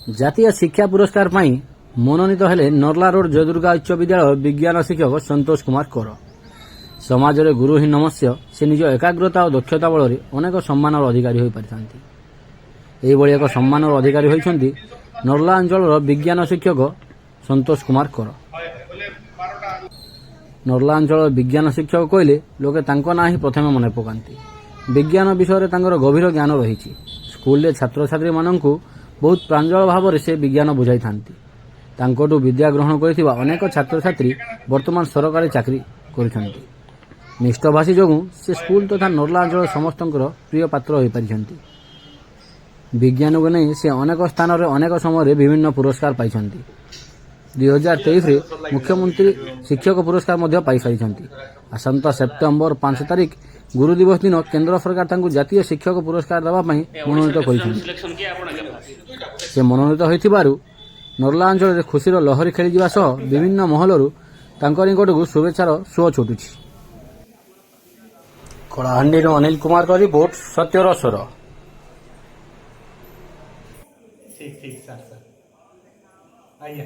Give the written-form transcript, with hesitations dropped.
জাতীয় শিক্ষা পুরস্কার পাই মনোনীত হেলে নর্লা रोड जयदुर्गा उच्च विद्यालय विज्ञान शिक्षक संतोष कुमार कर। समाज में गुरु ही नमस्य से निज एकाग्रता और दक्षता बल अनेक सम्मान अधिकारी हो पारिथांती। एभली एक सम्मान अधिकारी होइछन्ती नर्ला अंचल विज्ञान शिक्षक संतोष कुमार कर। नर्ला अंचल विज्ञान शिक्षक कहले लोके तांको ना ही प्रथम मन पकांती। विज्ञान विषय में गभीर ज्ञान रही। स्कूल छात्र छात्री मानू बहुत प्रांजल भाव से विज्ञान बुझाई थांती। तांकोटु विद्या ग्रहण करिथिबा अनेक छात्र छात्री वर्तमान सरकारी चाकरी करिसेंती। निष्ठभाषी जोगु से स्कूल तथा नर्ला अंचल समस्त प्रिय पात्र हो पारिछन्ती। विज्ञान को नहीं से अनेक स्थान में अनेक समय विभिन्न पुरस्कार पाइछन्ती। 2023 रे मुख्यमंत्री शिक्षक पुरस्कार मध्य पाई सारिछन्ती। आसंता सेप्टेम्बर 5 तारिख गुरु दिवस दिन केंद्र सरकार तांकु जातीय शिक्षक पुरस्कार देवा पई मनोनीत करिछन्ती। से मनोनीत होइथिबारु नर्ला अंचल में खुशीर लहरी खेली जावा सह विभिन्न महलरू तांको निकटकू शुभेच्छार सुओ छुटुछि। कलाहांडी अनिल कुमार का रिपोर्ट सत्यर स्वर। ठीक ठीक सर आइए।